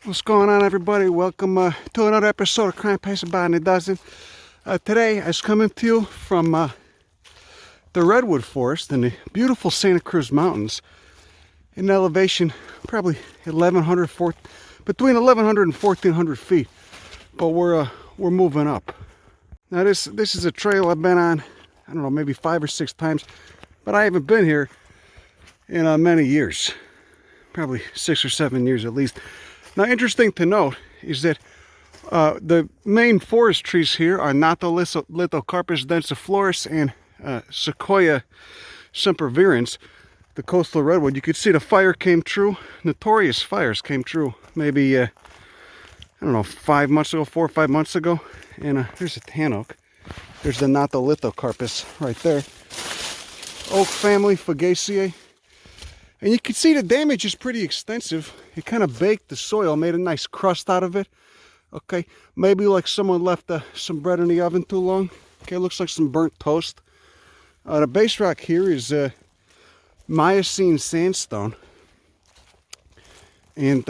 What's going on, everybody? Welcome to another episode of Crime Passing By in a Dozen. Today I was coming to you from the Redwood Forest in the beautiful Santa Cruz Mountains in elevation probably 1,100, between 1,100 and 1,400 feet. But we're moving up. Now this is a trail I've been on, I don't know, maybe 5 or 6 times, but I haven't been here in many years, probably 6 or 7 years at least. Now, interesting to note is that the main forest trees here are Lithocarpus densiflorus and Sequoia sempervirens, the coastal redwood. You could see the fire came true, notorious fires came true maybe, I don't know, 5 months ago, 4 or 5 months ago. And there's a Tanoak. There's the Lithocarpus right there. Oak family, Fagaceae. And you can see the damage is pretty extensive. It kind of baked the soil, made a nice crust out of it. Okay, maybe like someone left some bread in the oven too long. Okay, looks like some burnt toast. The base rock here is Miocene sandstone. And,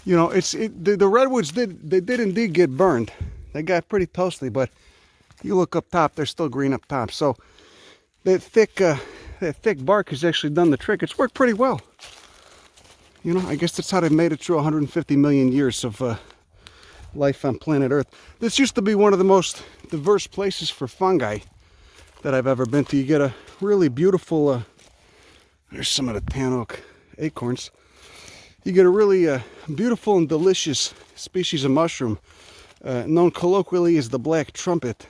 you know, the redwoods did indeed get burned. They got pretty toasty, but you look up top, they're still green up top. So that thick bark has actually done the trick. It's worked pretty well. You know, I guess that's how they made it through 150 million years of life on planet Earth. This used to be one of the most diverse places for fungi that I've ever been to. You get a really beautiful, there's some of the Tanoak acorns. You get a really beautiful and delicious species of mushroom known colloquially as the black trumpet.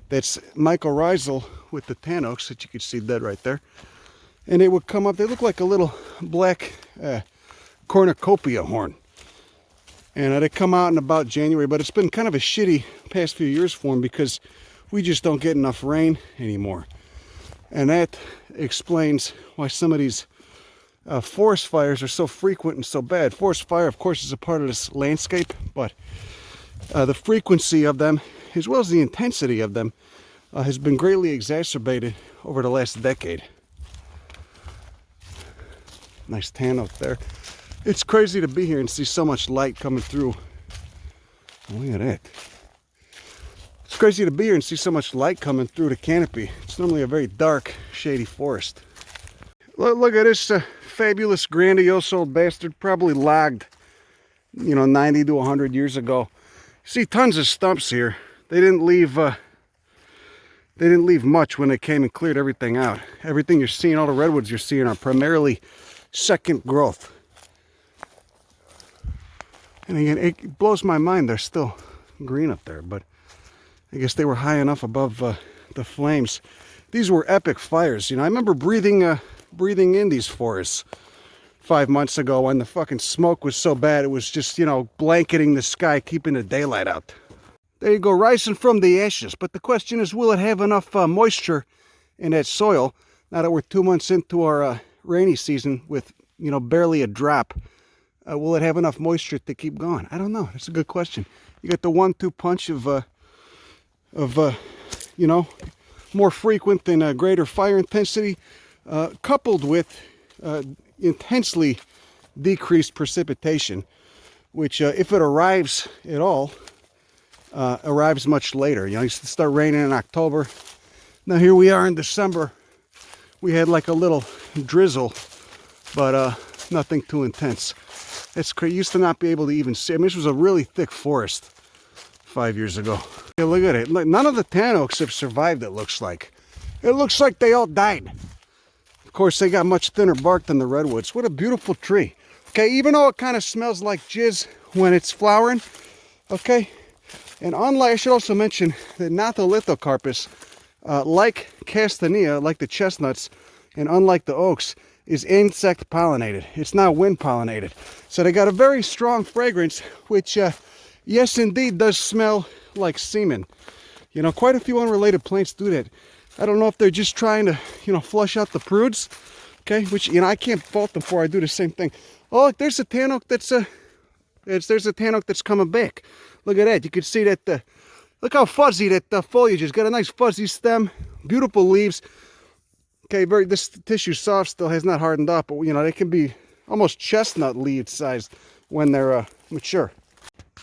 That's mycorrhizal with the Tanoaks that you can see dead right there. And it would come up, they look like a little black cornucopia horn. And they come out in about January, but it's been kind of a shitty past few years for them because we just don't get enough rain anymore. And that explains why some of these forest fires are so frequent and so bad. Forest fire, of course, is a part of this landscape, but the frequency of them, as well as the intensity of them, has been greatly exacerbated over the last decade. Nice Tanoak there. It's crazy to be here and see so much light coming through. Look at that. It's crazy to be here and see so much light coming through the canopy. It's normally a very dark, shady forest. Look at this fabulous, grandiose old bastard, probably logged, you know, 90 to 100 years ago. See tons of stumps here. They didn't leave much when they came and cleared everything out. Everything you're seeing, all the redwoods you're seeing, are primarily second growth. And again, it blows my mind they're still green up there, but I guess they were high enough above the flames. These were epic fires. You know, I remember breathing in these forests 5 months ago when the fucking smoke was so bad it was just, you know, blanketing the sky, keeping the daylight out. There you go, rising from the ashes. But the question is, will it have enough moisture in that soil now that we're 2 months into our rainy season with, you know, barely a drop? Will it have enough moisture to keep going? I don't know. That's a good question. You got the 1-2 punch of you know, more frequent and greater fire intensity, coupled with intensely decreased precipitation, which if it arrives at all, arrives much later. You know, it used to start raining in October. Now here we are in December. We had like a little drizzle, but nothing too intense. It's crazy. You used to not be able to even see. I mean, this was a really thick forest 5 years ago. Yeah, look at it. Look, none of the Tanoaks have survived, it looks like. It looks like they all died. Of course, they got much thinner bark than the redwoods. What a beautiful tree. Okay, even though it kind of smells like jizz when it's flowering, okay? And unlike, I should also mention that Lithocarpus, like Castanea, like the chestnuts, and unlike the oaks, is insect pollinated. It's not wind pollinated. So they got a very strong fragrance, which, yes, indeed, does smell like semen. You know, quite a few unrelated plants do that. I don't know if they're just trying to, you know, flush out the prudes, okay? Which, you know, I can't fault them for. I do the same thing. Oh, look, there's a Tanoak that's there's a Tanoak that's coming back. Look at that. You can see that look how fuzzy that foliage is. Got a nice fuzzy stem, beautiful leaves. Okay, this tissue soft still has not hardened up, but you know, they can be almost chestnut leaf size when they're mature.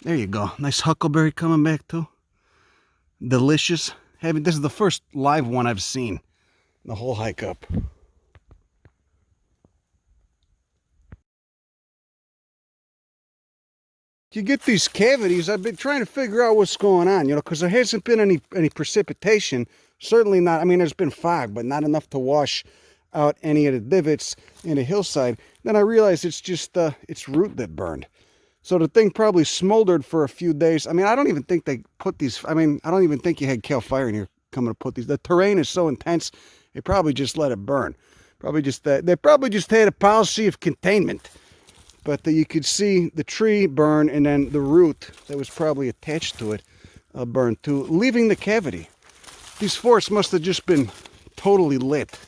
There you go. Nice huckleberry coming back too. Delicious. This is the first live one I've seen the whole hike up. You get these cavities. I've been trying to figure out what's going on, you know, because there hasn't been any precipitation. Certainly not. I mean, there's been fog, but not enough to wash out any of the divots in the hillside. Then I realized it's just it's root that burned. So the thing probably smoldered for a few days. I mean, I don't even think they put these. I mean, I don't even think you had Cal Fire in here coming to put these. The terrain is so intense, they probably just let it burn. Probably just that. They probably just had a policy of containment. But you could see the tree burn, and then the root that was probably attached to it burned too, leaving the cavity. These forests must have just been totally lit.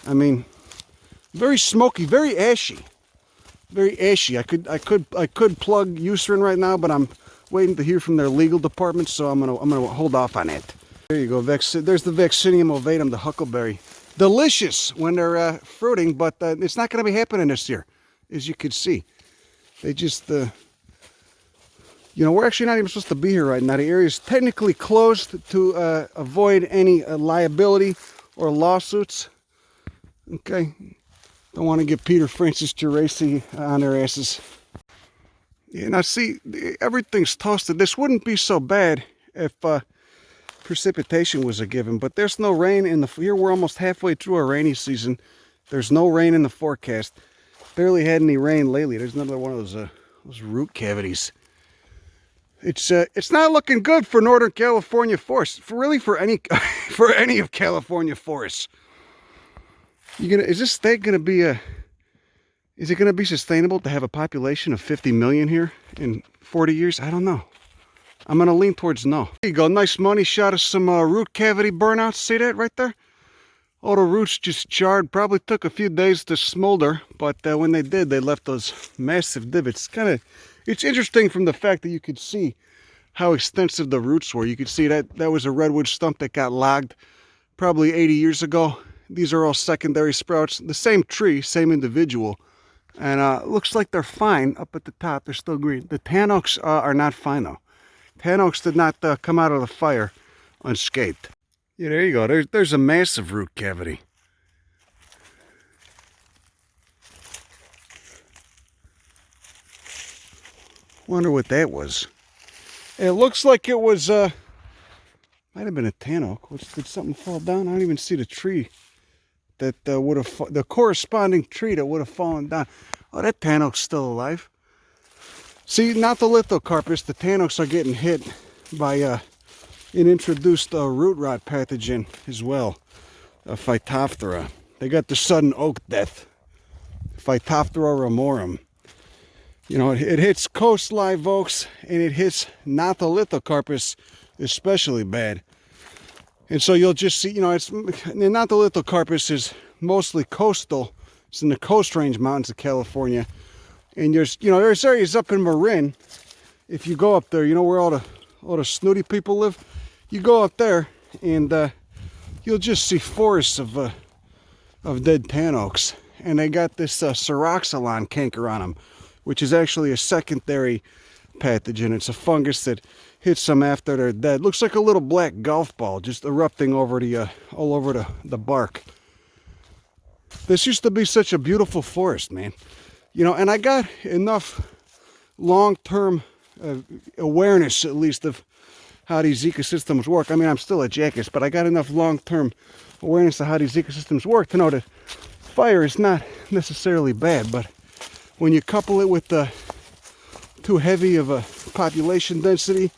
I mean, very smoky, very ashy. Very ashy. I could plug Eucerin right now, but I'm waiting to hear from their legal department, so I'm gonna hold off on it. There you go. There's the Vaccinium ovatum, the huckleberry. Delicious when they're fruiting, but it's not going to be happening this year, as you could see. They just, you know, we're actually not even supposed to be here right now. The area is technically closed to avoid any liability or lawsuits. Okay. Don't want to get Peter Francis Geraci on their asses. Yeah, now see, everything's toasted. This wouldn't be so bad if precipitation was a given, but there's no rain in the... Here we're almost halfway through our rainy season. There's no rain in the forecast. Barely had any rain lately. There's another one of those root cavities. It's not looking good for Northern California forests. For any for any of California forests. Is this state gonna be is it gonna be sustainable to have a population of 50 million here in 40 years? I don't know. I'm gonna lean towards no. There you go, nice money shot of some root cavity burnouts. See that right there? All the roots just charred. Probably took a few days to smolder, but when they did, they left those massive divots. It's interesting from the fact that you could see how extensive the roots were. You could see that was a redwood stump that got logged probably 80 years ago. These are all secondary sprouts. The same tree, same individual. And looks like they're fine up at the top. They're still green. The Tanoaks are not fine though. Tanoaks did not come out of the fire unscathed. Yeah, there you go. There's a massive root cavity. Wonder what that was. It looks like it was, might have been a Tanoak. Did something fall down? I don't even see the tree that would have, the corresponding tree that would have fallen down. Oh, that Tanoak's still alive. See, not the lithocarpus. The Tanoaks are getting hit by an introduced root rot pathogen as well, Phytophthora. They got the sudden oak death, Phytophthora ramorum. You know, it hits coast live oaks, and it hits not the lithocarpus especially bad. And so you'll just see, you know, not the lithocarpus is mostly coastal. It's in the Coast Range Mountains of California. And there's areas up in Marin. If you go up there, you know where all the snooty people live? You go up there, and you'll just see forests of dead tan oaks. And they got this Ceroxylon canker on them, which is actually a secondary pathogen. It's a fungus that hits them after they're dead. Looks like a little black golf ball just erupting over all over the bark. This used to be such a beautiful forest, man. You know, and I got enough long-term awareness, at least, of how these ecosystems work. I mean, I'm still a jackass, but I got enough long-term awareness of how these ecosystems work to know that fire is not necessarily bad, but when you couple it with too heavy of a population density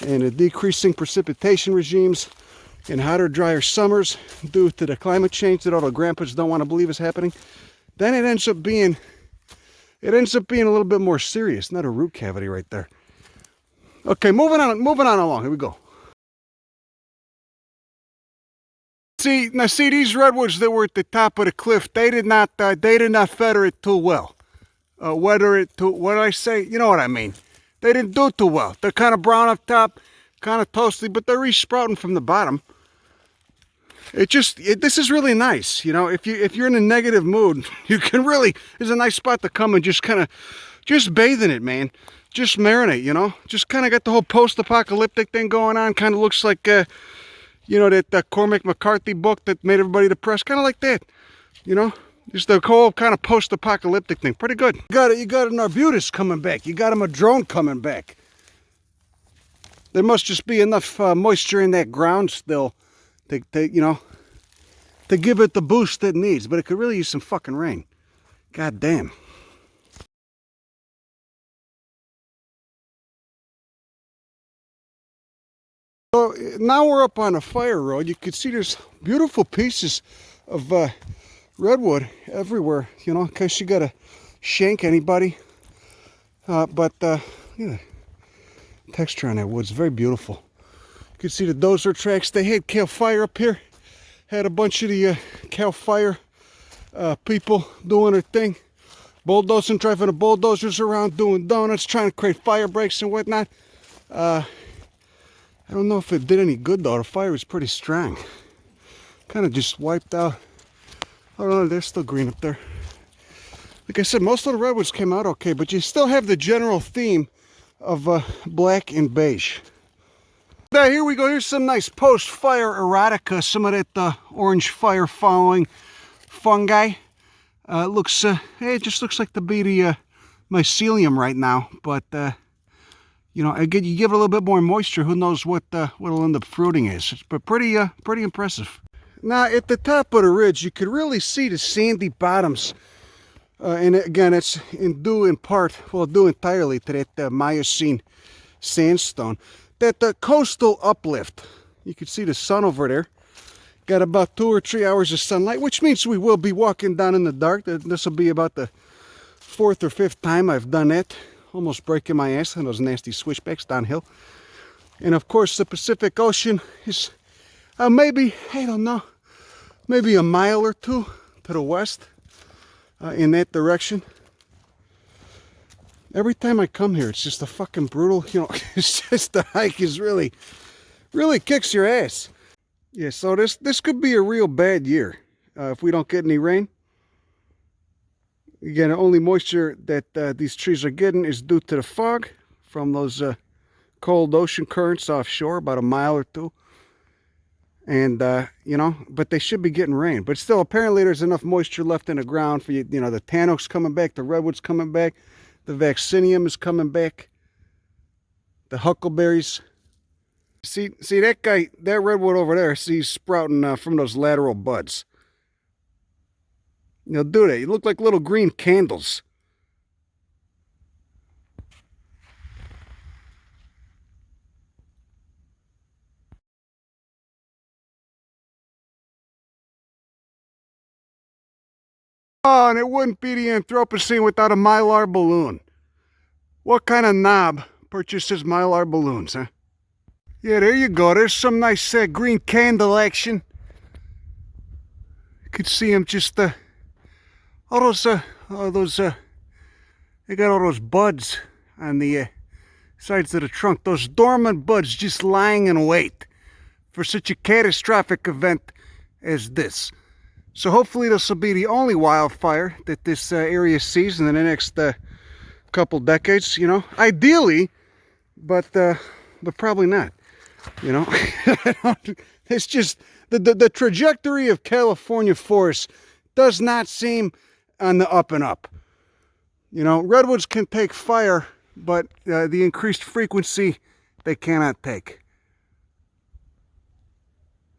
and a decreasing precipitation regimes and hotter, drier summers due to the climate change that all the grandpas don't want to believe is happening, then it ends up being a little bit more serious. Not a root cavity right there. Okay, moving on along. Here we go. See these redwoods that were at the top of the cliff, they did not feather it too well. What did I say? You know what I mean. They didn't do too well. They're kind of brown up top, kind of toasty, but they're re-sprouting from the bottom. This is really nice. You know, if you're in a negative mood, you can really, it's a nice spot to come and just kind of, just bathe in it, man. Just marinate, you know. Just kind of got the whole post-apocalyptic thing going on. Kind of looks like, you know, that Cormac McCarthy book that made everybody depressed. Kind of like that, you know. Just the whole kind of post-apocalyptic thing. Pretty good. You got an arbutus coming back. You got a madrone coming back. There must just be enough moisture in that ground still to, you know, to give it the boost it needs. But it could really use some fucking rain. God damn. So now we're up on a fire road. You can see there's beautiful pieces of redwood everywhere, you know, in case you gotta shank anybody. But yeah, texture on that wood's very beautiful. You can see the dozer tracks. They had Cal Fire up here. Had a bunch of the Cal Fire people doing their thing. Bulldozing, driving the bulldozers around, doing donuts, trying to create fire breaks and whatnot. I don't know if it did any good though. The fire was pretty strong. Kind of just wiped out. I don't know, they're still green up there. Like I said, most of the redwoods came out okay, but you still have the general theme of black and beige. Now here we go. Here's some nice post-fire erotica. Some of that orange fire following fungi. Looks, hey, it just looks like to be the mycelium right now, but you know, again, you give it a little bit more moisture, who knows what what'll end up fruiting is. But pretty impressive. Now at the top of the ridge, you could really see the sandy bottoms, and again, it's due entirely to that Miocene sandstone. That coastal uplift. You can see the sun over there. Got about 2 or 3 hours of sunlight, which means we will be walking down in the dark. This will be about the 4th or 5th time I've done that. Almost breaking my ass on those nasty switchbacks downhill. And of course the Pacific Ocean is maybe, I don't know, maybe a mile or two to the west in that direction. Every time I come here, it's just a fucking brutal, you know, it's just the hike is really kicks your ass. Yeah, so this could be a real bad year if we don't get any rain. Again, the only moisture that these trees are getting is due to the fog from those cold ocean currents offshore, about a mile or two. And, you know, but they should be getting rain. But still, apparently there's enough moisture left in the ground for, you know, the Tanoak's coming back, the redwood's coming back, the vaccinium is coming back, the huckleberries. See that guy, that redwood over there, see he's sprouting from those lateral buds. You know, do they? You look like little green candles. Oh, and it wouldn't be the Anthropocene without a mylar balloon. What kind of knob purchases mylar balloons, huh? Yeah, there you go. There's some nice green candle action. You could see them just all those they got all those buds on the sides of the trunk. Those dormant buds just lying in wait for such a catastrophic event as this. So hopefully this will be the only wildfire that this area sees in the next couple decades, you know. Ideally, but probably not, you know. It's just the trajectory of California forests does not seem on the up and up. You know, redwoods can take fire, but the increased frequency they cannot take.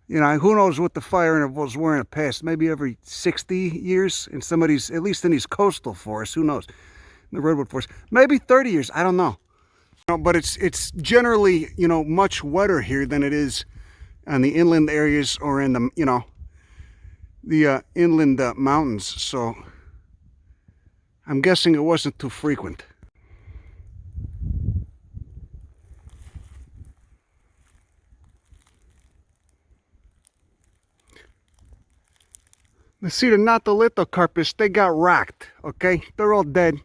You know, who knows what the fire intervals were in the past? Maybe every 60 years in some of these, at least in these coastal forests. Who knows? In the redwood forest, maybe 30 years. I don't know. You know, but it's generally, you know, much wetter here than it is on the inland areas or in the, you know, the inland mountains. So I'm guessing it wasn't too frequent. Let's see the Natolithocarpus, they got rocked, okay? They're all dead.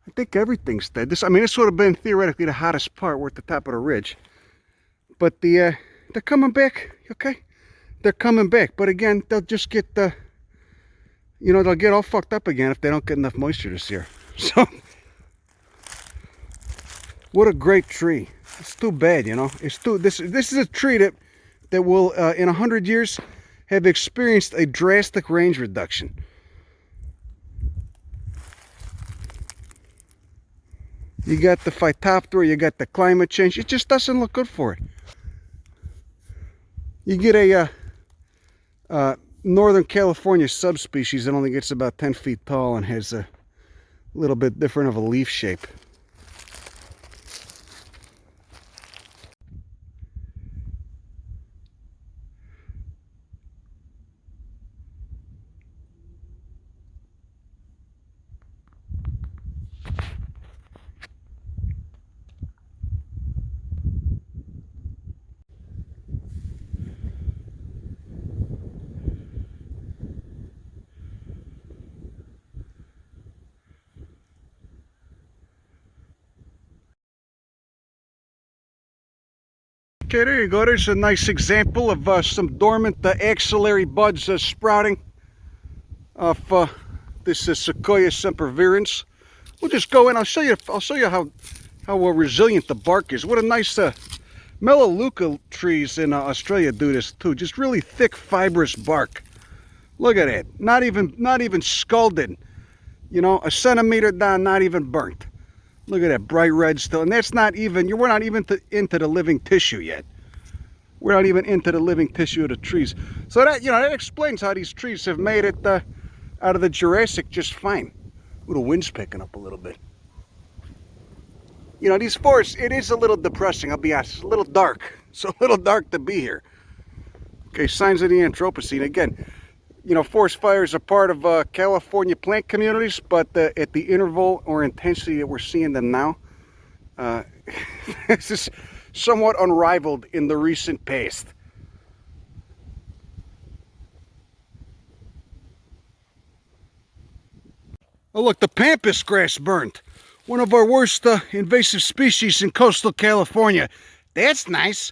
I think everything's dead. This would have been theoretically the hottest part. We're at the top of the ridge. But they're coming back, okay? they're coming back. But again, they'll just get the, you know, they'll get all fucked up again if they don't get enough moisture this year. So, what a great tree. It's too bad, you know. It's too. This is a tree that will in 100 years have experienced a drastic range reduction. You got the phytophthora, you got the climate change. It just doesn't look good for it. You get a Northern California subspecies that only gets about 10 feet tall and has a little bit different of a leaf shape. Okay, there you go. There's a nice example of some dormant axillary buds sprouting off this Sequoia sempervirens. We'll just go in. I'll show you how resilient the bark is. What a nice Melaleuca trees in Australia do this too. Just really thick, fibrous bark. Look at it. Not even scalded. You know, a centimeter down, not even burnt. Look at that bright red still, and that's not even, we're not even into the living tissue yet. We're not even into the living tissue of the trees. So that, you know, that explains how these trees have made it out of the Jurassic just fine. Ooh, the wind's picking up a little bit. You know, these forests, it is a little depressing, I'll be honest. It's a little dark. It's a little dark to be here. Okay, signs of the Anthropocene. Again, you know, forest fires are part of California plant communities, but at the interval or intensity that we're seeing them now, this is somewhat unrivaled in the recent past. Oh look, the pampas grass burned. One of our worst invasive species in coastal California. That's nice.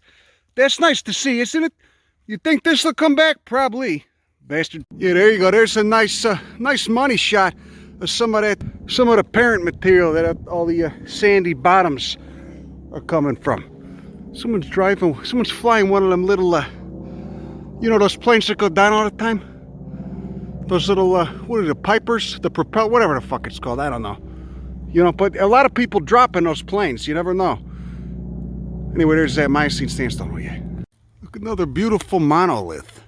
That's nice to see, isn't it? You think this will come back? Probably. Bastard. Yeah, there you go. There's a nice nice money shot of some of the parent material that all the sandy bottoms are coming from. Someone's flying one of them little you know, those planes that go down all the time? Those little what are the pipers? The propel, whatever the fuck it's called, I don't know. You know, but a lot of people drop in those planes, you never know. Anyway, there's that Miocene sandstone. Oh yeah. Look, another beautiful monolith.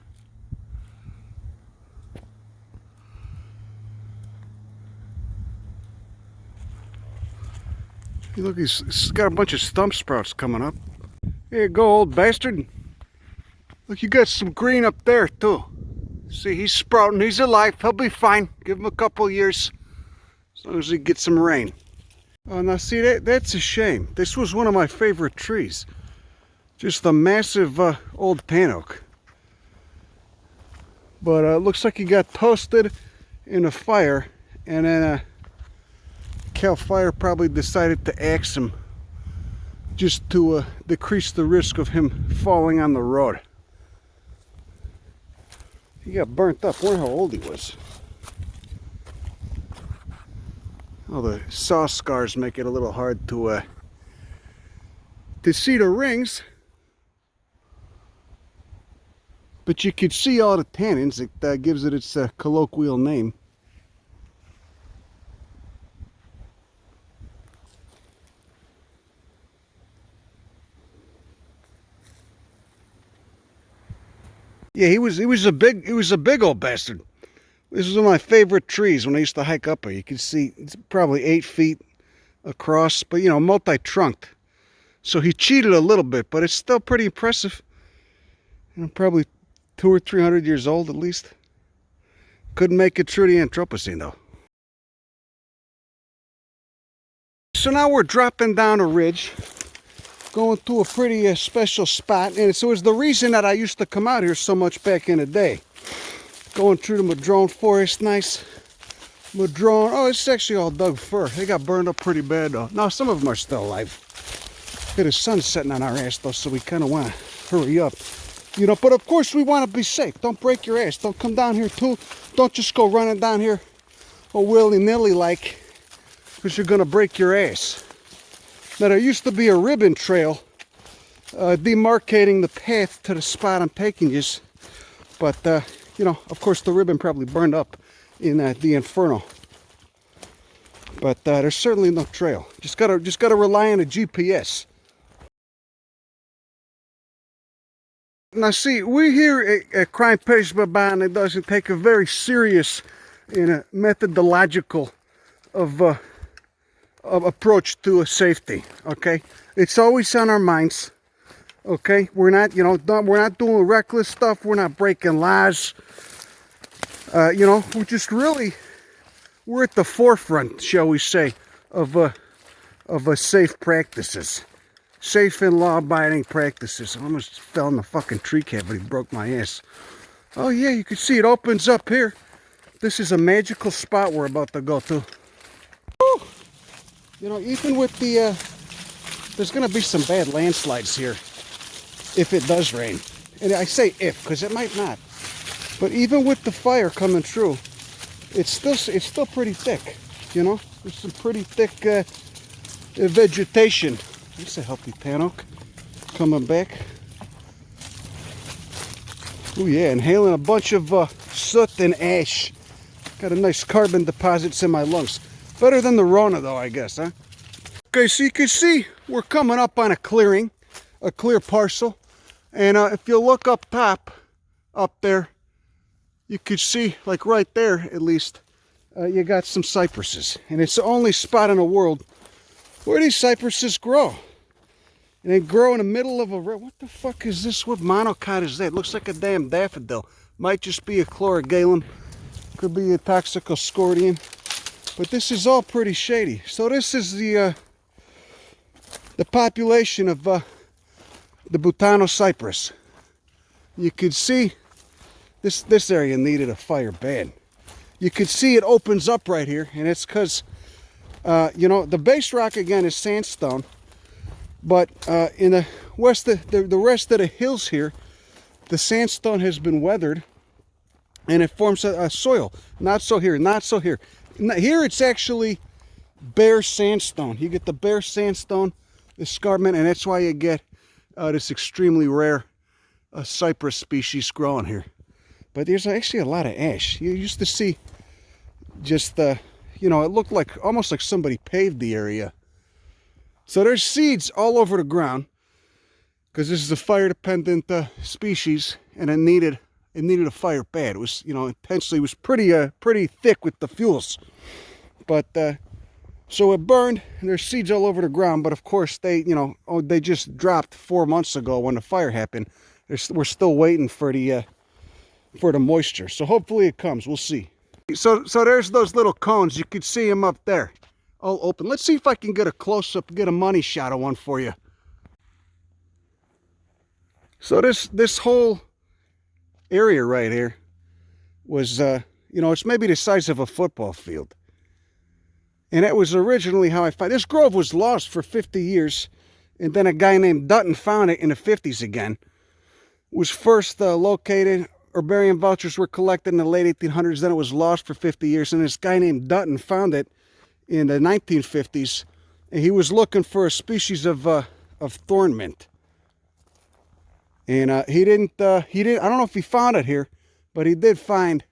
You look, he's got a bunch of stump sprouts coming up. Here you go, old bastard. Look, you got some green up there too. See, he's sprouting, he's alive, he'll be fine. Give him a couple years, as long as he gets some rain. Oh, now see, that's a shame. This was one of my favorite trees. Just a massive old Tanoak. But looks like he got toasted in a fire, and then Cal Fire probably decided to axe him just to decrease the risk of him falling on the road. He got burnt up. I wonder how old he was. Oh, the saw scars make it a little hard to see the rings, but you could see all the tannins. It gives it its colloquial name. Yeah, he was a big old bastard. This was one of my favorite trees when I used to hike up here. You can see it's probably 8 feet across, but you know, multi-trunked. So he cheated a little bit, but it's still pretty impressive. You know, probably 200 or 300 years old at least. Couldn't make it through the Anthropocene though. So now we're dropping down a ridge, going to a pretty special spot, and so it's the reason that I used to come out here so much back in the day. Going through the madrone forest, nice madrone. Oh, it's actually all Doug fir. They got burned up pretty bad though. Now some of them are still alive. The sun's setting on our ass though, so we kind of want to hurry up. You know, but of course we want to be safe. Don't break your ass. Don't come down here too. Don't just go running down here all willy-nilly like, because you're going to break your ass. Now there used to be a ribbon trail demarcating the path to the spot I'm taking you. But, you know, of course the ribbon probably burned up in the inferno. But there's certainly no trail. Just gotta rely on a GPS. Now see, we here at Crime Pays Babana doesn't take a very serious methodological of approach to a safety. Okay, it's always on our minds. Okay, we're not, you know, we're not doing reckless stuff. We're not breaking laws. You know, we're just really, we're at the forefront, shall we say, of safe practices. Safe and law-abiding practices. I almost fell in the fucking tree cavity, broke my ass. Oh yeah, you can see it opens up here. This is a magical spot we're about to go to. Woo! You know, even with the, there's gonna be some bad landslides here if it does rain. And I say if, because it might not. But even with the fire coming through, it's still pretty thick. You know, there's some pretty thick vegetation. That's a healthy Tanoak coming back. Oh yeah, inhaling a bunch of soot and ash. Got a nice carbon deposits in my lungs. Better than the Rona though, I guess, huh? Okay, so you can see we're coming up on a clearing, a clear parcel. And if you look up top, up there, you could see, like right there at least, you got some cypresses. And it's the only spot in the world where these cypresses grow. And they grow in the middle of a... What the fuck is this? What monocot is that? It looks like a damn daffodil. Might just be a chlorogalum. Could be a toxicoscordion. But this is all pretty shady. So this is the population of the Butano Cypress. You could see this area needed a fire bad. You could see it opens up right here. And it's because... you know, the base rock again is sandstone, but in the west, the rest of the hills here, the sandstone has been weathered, and it forms a soil. Not so here, not so here. Here it's actually bare sandstone. You get the bare sandstone escarpment, and that's why you get this extremely rare cypress species growing here. But there's actually a lot of ash. You used to see just you know, it looked like almost like somebody paved the area. So there's seeds all over the ground because this is a fire dependent species, and it needed a fire bad. It was, you know, intensely, it was pretty thick with the fuels. But so it burned, and there's seeds all over the ground. But of course they, you know, they just dropped 4 months ago when the fire happened. We're still waiting for the moisture. So hopefully it comes. We'll see. So there's those little cones. You could see them up there, all open. Let's see if I can get a close-up, get a money shot of one for you. So this whole area right here was, you know, it's maybe the size of a football field. And that was originally how I found this grove was lost for 50 years, and then a guy named Dutton found it in the 50s again. It was first located. Herbarium vouchers were collected in the late 1800s, then it was lost for 50 years, and this guy named Dutton found it in the 1950s, and he was looking for a species of thorn mint. And he didn't, I don't know if he found it here, but he did find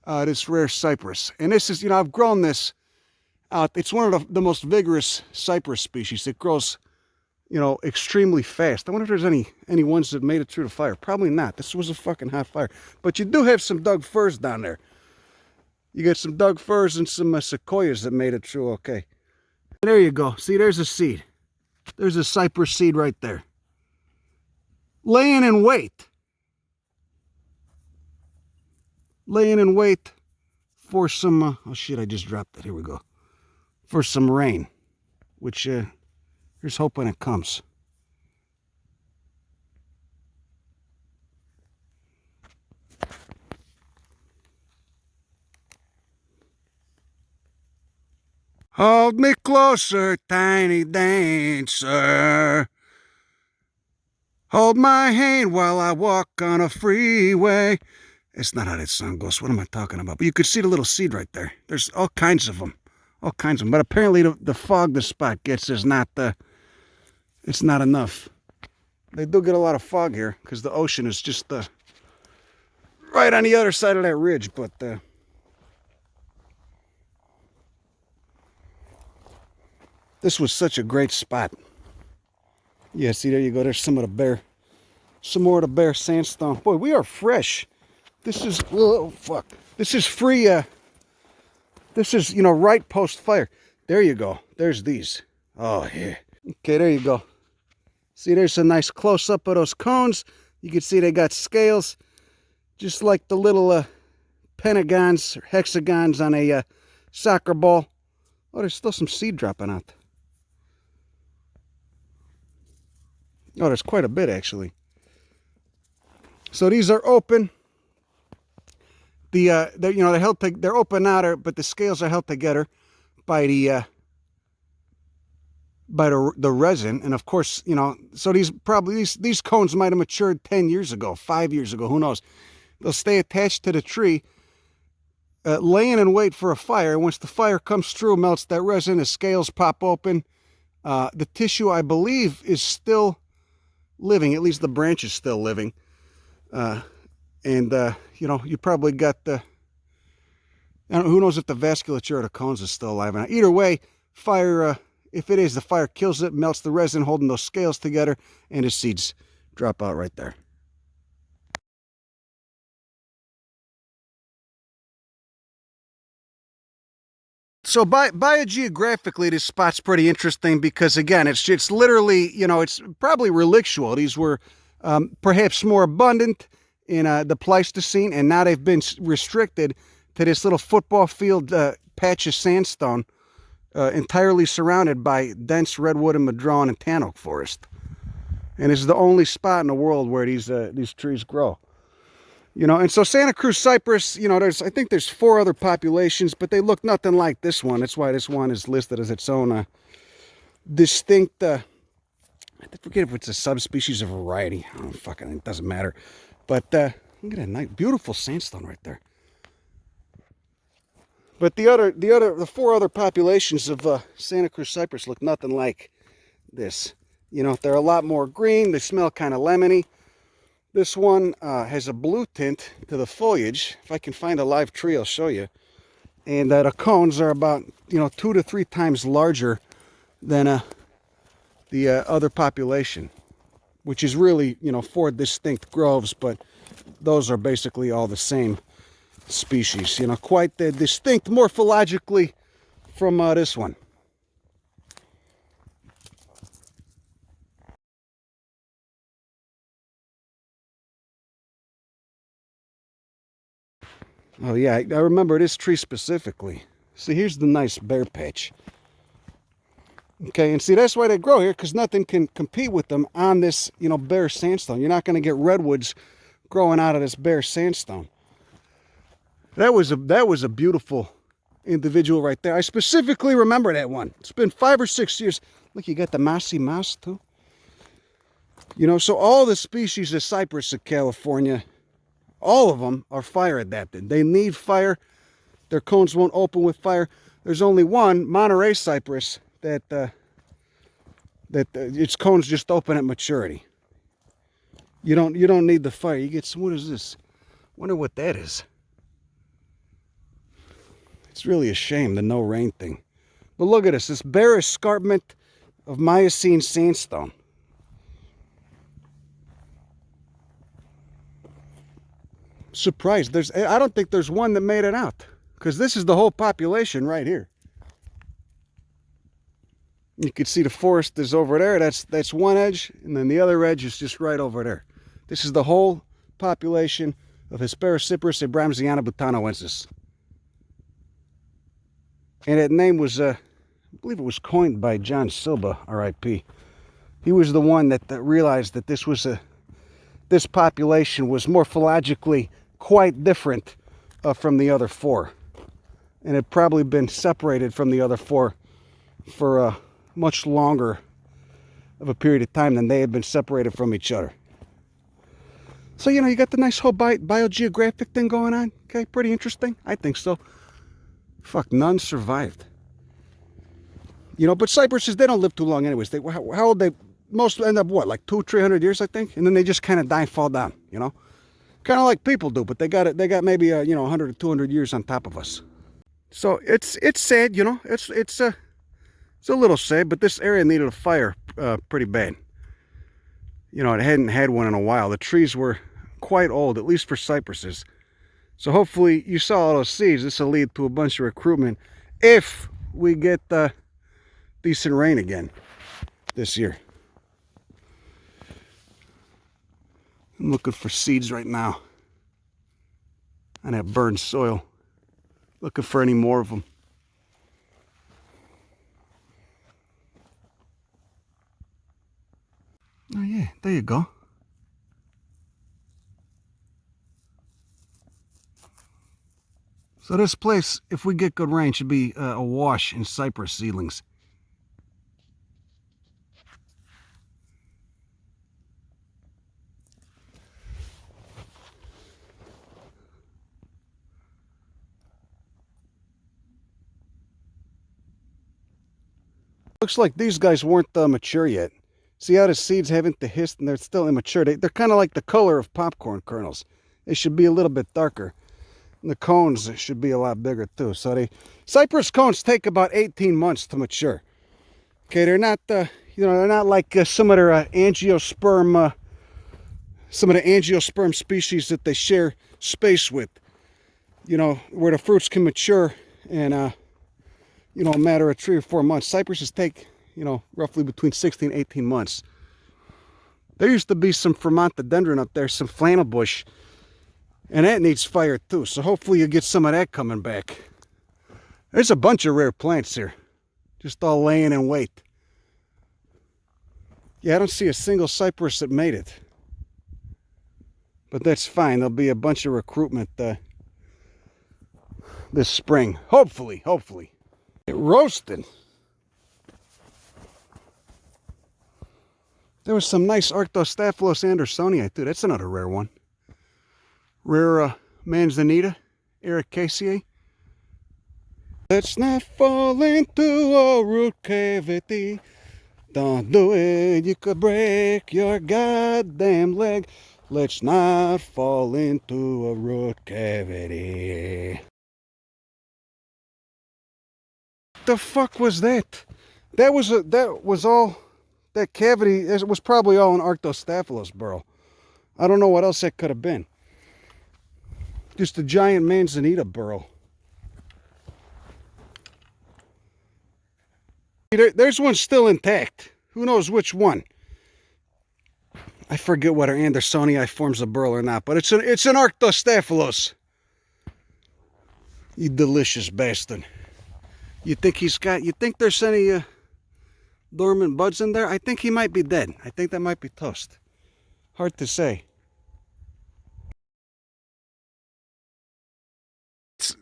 this rare cypress. And this is, you know, I've grown this out. It's one of the most vigorous cypress species. It grows, you know, extremely fast. I wonder if there's any ones that made it through the fire. Probably not. This was a fucking hot fire. But you do have some Doug firs down there. You got some Doug firs and some sequoias that made it through okay. And there you go. See, there's a seed. There's a cypress seed right there. Laying in wait. Laying in wait for some, oh shit, I just dropped it. Here we go. For some rain, which, here's hoping it comes. Hold me closer, tiny dancer. Hold my hand while I walk on a freeway. It's not how that song goes. What am I talking about? But you could see the little seed right there. There's all kinds of them. All kinds of them. But apparently the fog the spot gets is not it's not enough. They do get a lot of fog here because the ocean is just right on the other side of that ridge. But this was such a great spot. Yeah, see, there you go. There's some more of the bare sandstone. Boy, we are fresh. This is, oh, fuck. This is free, this is, right post-fire. There you go. There's these. Oh, yeah. Okay, there you go. See, there's a nice close-up of those cones. You can see they got scales, just like the little pentagons or hexagons on a soccer ball. Oh, there's still some seed dropping out. Oh, there's quite a bit, actually. So these are open. They're they're open outer, but the scales are held together by the resin, and of course, so these cones might have matured 10 years ago, 5 years ago, who knows. They'll stay attached to the tree, laying in wait for a fire. Once the fire comes through, melts that resin, the scales pop open. The tissue, I believe, is still living. At least the branch is still living. You probably got who knows if the vasculature of the cones is still alive or not. Either way, fire, if it is, the fire kills it, melts the resin holding those scales together, and the seeds drop out right there. So biogeographically, this spot's pretty interesting because, again, it's literally, it's probably relictual. These were perhaps more abundant in the Pleistocene, and now they've been restricted to this little football field patch of sandstone, entirely surrounded by dense redwood and madrone and Tanoak forest. And this is the only spot in the world where these trees grow. And so Santa Cruz Cypress, I think there's 4 other populations, but they look nothing like this one. That's why this one is listed as its own distinct, I forget if it's a subspecies or variety. I don't fucking, it doesn't matter. But look at that nice, beautiful sandstone right there. But the 4 other populations of Santa Cruz Cypress look nothing like this. They're a lot more green. They smell kind of lemony. This one has a blue tint to the foliage. If I can find a live tree, I'll show you. And the cones are about 2 to 3 times larger than the other population, which is really 4 distinct groves, but those are basically all the same species. Quite distinct morphologically from this one. Oh yeah, I remember this tree specifically. See, here's the nice bare patch. Okay, and see, that's why they grow here, because nothing can compete with them on this, bare sandstone. You're not going to get redwoods growing out of this bare sandstone. That was a beautiful individual right there. I specifically remember that one. It's been 5 or 6 years. Look, you got the mossy moss too. So all the species of cypress in California, all of them are fire adapted. They need fire. Their cones won't open with fire. There's only one, Monterey cypress, that its cones just open at maturity. You don't need the fire. You get some. What is this? Wonder what that is. It's really a shame, the no rain thing. But look at this bare escarpment of Miocene sandstone. Surprised. I don't think there's one that made it out, because this is the whole population right here. You can see the forest is over there. That's one edge, and then the other edge is just right over there. This is the whole population of Cruz Cypress, abramsiana, butanoensis. And that name was, I believe it was coined by John Silva, R.I.P. He was the one that realized that this population was morphologically quite different from the other 4, and had probably been separated from the other 4 for much longer of a period of time than they had been separated from each other. So, you know, you got the nice whole biogeographic thing going on. Okay, pretty interesting. I think so. Fuck, none survived. You know, but cypresses, they don't live too long anyways. How old they, most end up what, like 200-300 years, I think? And then they just kind of die and fall down, you know? Kind of like people do, but they got maybe, you know, 100 or 200 years on top of us. So it's sad, you know? It's a little sad, but this area needed a fire pretty bad. You know, it hadn't had one in a while. The trees were quite old, at least for cypresses. So hopefully you saw all those seeds. This will lead to a bunch of recruitment if we get decent rain again this year. I'm looking for seeds right now on that burned soil. Looking for any more of them. Oh yeah, there you go. So this place, if we get good rain, should be awash in cypress seedlings. Looks like these guys weren't mature yet. See how the seeds haven't hissed and they're still immature. They're kind of like the color of popcorn kernels. They should be a little bit darker. And the cones should be a lot bigger too. So cypress cones take about 18 months to mature. Okay, they're not, you know, they're not like some of their angiosperm, some of the angiosperm species that they share space with. You know, where the fruits can mature in, you know, a matter of 3 or 4 months. Cypresses take, you know, roughly between 16 and 18 months. There used to be some Vermontodendron up there, some flannel bush. And that needs fire too, so hopefully you get some of that coming back. There's a bunch of rare plants here, just all laying in wait. Yeah, I don't see a single cypress that made it. But that's fine, there'll be a bunch of recruitment this spring. Hopefully. It roasted. There was some nice Arctostaphylos andersonii too, that's another rare one. Rare manzanita, ericaceae. Let's not fall into a root cavity. Don't do it, you could break your goddamn leg. Let's not fall into a root cavity. The fuck was that? That was all, that cavity, it was probably all an Arctostaphylos burrow. I don't know what else that could have been. Just a giant manzanita burrow. There's one still intact. Who knows which one? I forget whether Andersonii forms a burrow or not, but it's an Arctostaphylos. You delicious bastard. You think there's any dormant buds in there? I think he might be dead. I think that might be toast. Hard to say.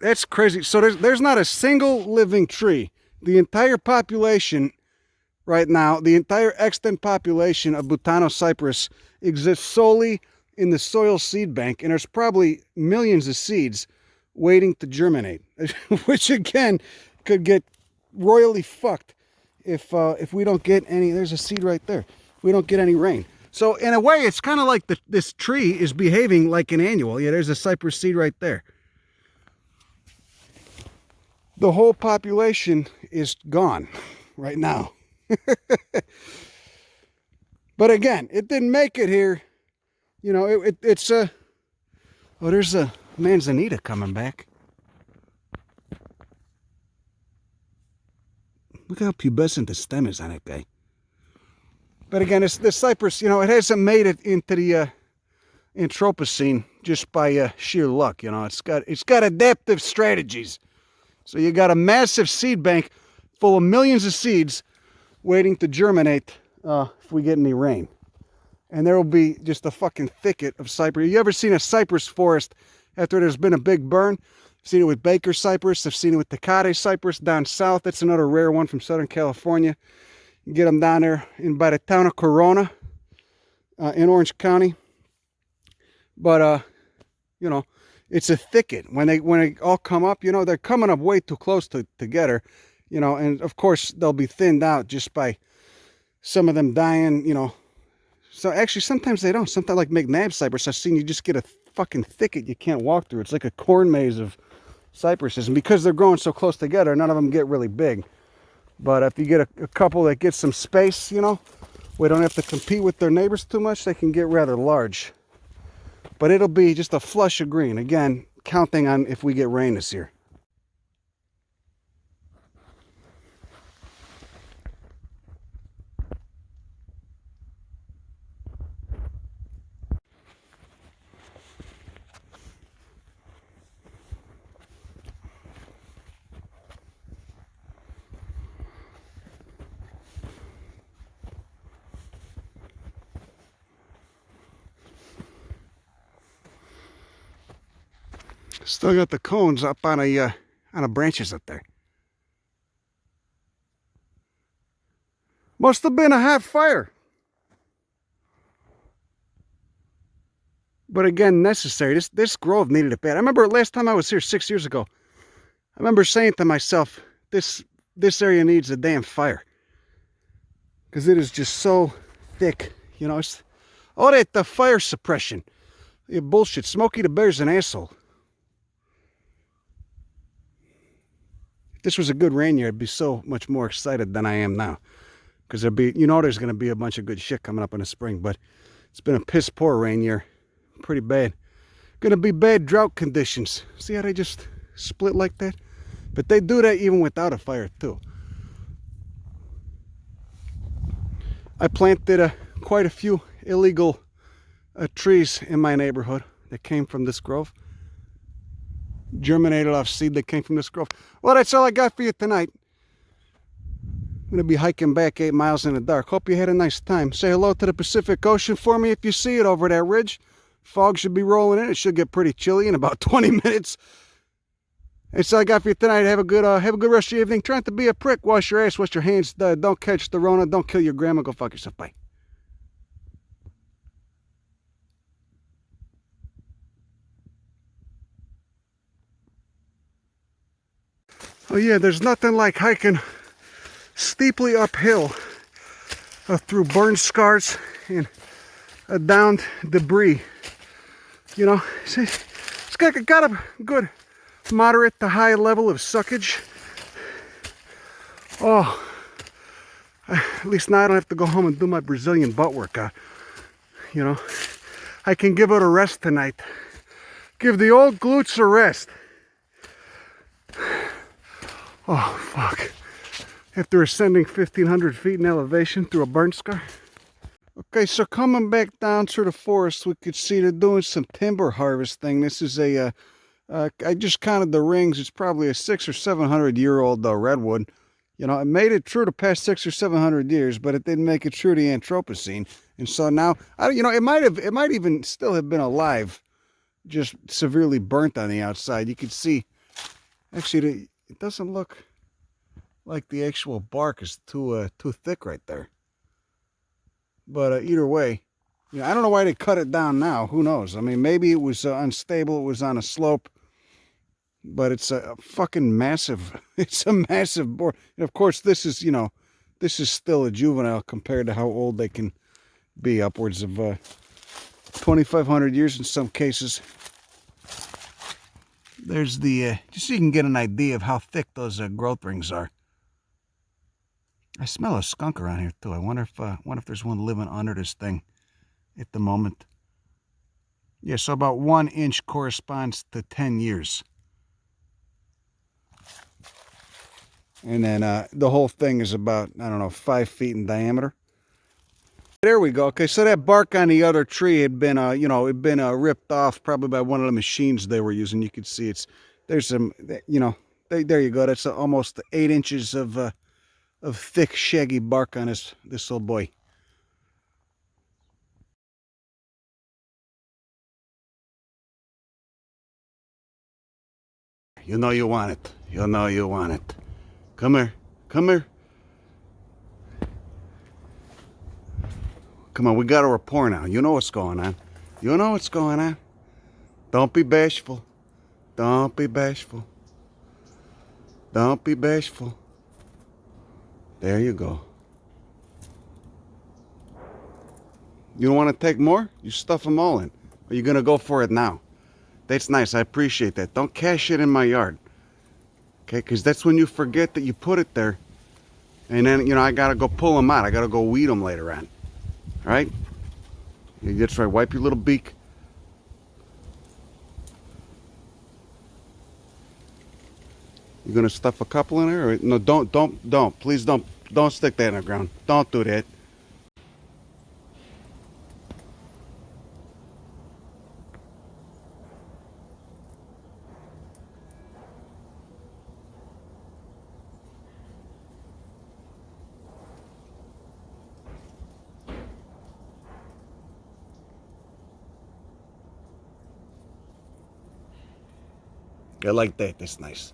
That's crazy. So there's not a single living tree. The entire population right now, the entire extant population of Butano Cypress exists solely in the soil seed bank, and there's probably millions of seeds waiting to germinate, which again could get royally fucked if we don't get any. There's a seed right there. If we don't get any rain. So in a way, it's kind of like this tree is behaving like an annual. Yeah, there's a cypress seed right there. The whole population is gone right now. But again, it didn't make it here. You know, it's a... Oh, there's a manzanita coming back. Look how pubescent the stem is on that guy. But again, this cypress, you know, it hasn't made it into the Anthropocene just by sheer luck. You know, it's got adaptive strategies. So you got a massive seed bank full of millions of seeds waiting to germinate if we get any rain. And there will be just a fucking thicket of cypress. You ever seen a cypress forest after there's been a big burn? I've seen it with Baker cypress. I've seen it with Tecate cypress down south. That's another rare one from Southern California. You get them down there by the town of Corona in Orange County. But you know, it's a thicket. When they all come up, you know, they're coming up way too close together, you know, and of course they'll be thinned out just by some of them dying, you know. So actually sometimes they don't. Sometimes like McNabb cypress, I've seen you just get a fucking thicket you can't walk through. It's like a corn maze of cypresses, and because they're growing so close together, none of them get really big. But if you get a couple that get some space, you know, we don't have to compete with their neighbors too much, they can get rather large. But it'll be just a flush of green. Again, counting on if we get rain this year. Still got the cones up on a branches up there. Must have been a hot fire. But again, necessary. This grove needed it bad. I remember last time I was here 6 years ago, I remember saying to myself, this area needs a damn fire. Because it is just so thick. You know, it's all that the fire suppression. Yeah, bullshit. Smokey the Bear's an asshole. If this was a good rain year, I'd be so much more excited than I am now. Because there'd be, you know, there's going to be a bunch of good shit coming up in the spring. But it's been a piss poor rain year. Pretty bad. Going to be bad drought conditions. See how they just split like that? But they do that even without a fire too. I planted quite a few illegal trees in my neighborhood that came from this grove. Germinated off seed that came from this grove. Well, that's all I got for you tonight. I'm going to be hiking back 8 miles in the dark. Hope you had a nice time. Say hello to the Pacific Ocean for me if you see it over that ridge. Fog should be rolling in. It should get pretty chilly in about 20 minutes. That's all I got for you tonight. Have a good rest of your evening. Try not to be a prick. Wash your ass. Wash your hands. Don't catch the Rona. Don't kill your grandma. Go fuck yourself. Bye. Oh yeah, there's nothing like hiking steeply uphill through burn scars and downed debris. You know, it's got a good moderate to high level of suckage. Oh, at least now I don't have to go home and do my Brazilian butt workout. You know, I can give it a rest tonight. Give the old glutes a rest. Oh, fuck. After ascending 1,500 feet in elevation through a burn scar. Okay, so coming back down through the forest, we could see they're doing some timber harvesting. This is I just counted the rings. It's probably a 600 or 700 year old redwood. You know, it made it through the past 600 or 700 years, but it didn't make it through the Anthropocene. And so now, you know, it might even still have been alive, just severely burnt on the outside. You could see, actually, it doesn't look like the actual bark is too thick right there. But either way, you know, I don't know why they cut it down now. Who knows? I mean, maybe it was unstable. It was on a slope. But it's a fucking massive, it's a massive board. And of course, this is, you know, this is still a juvenile compared to how old they can be, upwards of 2,500 years in some cases. There's the, just so you can get an idea of how thick those growth rings are. I smell a skunk around here too. I wonder if there's one living under this thing at the moment. Yeah, so about 1 inch corresponds to 10 years. And then the whole thing is about, I don't know, 5 feet in diameter. There we go. Okay, so that bark on the other tree had been, you know, it'd been ripped off probably by one of the machines they were using. You could see there's some, you know, there you go. That's almost 8 inches of thick, shaggy bark on this little boy. You know you want it. You know you want it. Come here. Come here. Come on, we got a rapport now. You know what's going on. You know what's going on. Don't be bashful. Don't be bashful. Don't be bashful. There you go. You don't want to take more? You stuff them all in. Or you going to go for it now? That's nice. I appreciate that. Don't cache it in my yard. Okay? Because that's when you forget that you put it there. And then, you know, I got to go pull them out. I got to go weed them later on. All right? That's right. Wipe your little beak. You going to stuff a couple in there? Or, no, don't. Please don't stick that in the ground. Don't do that. I like that. That's nice.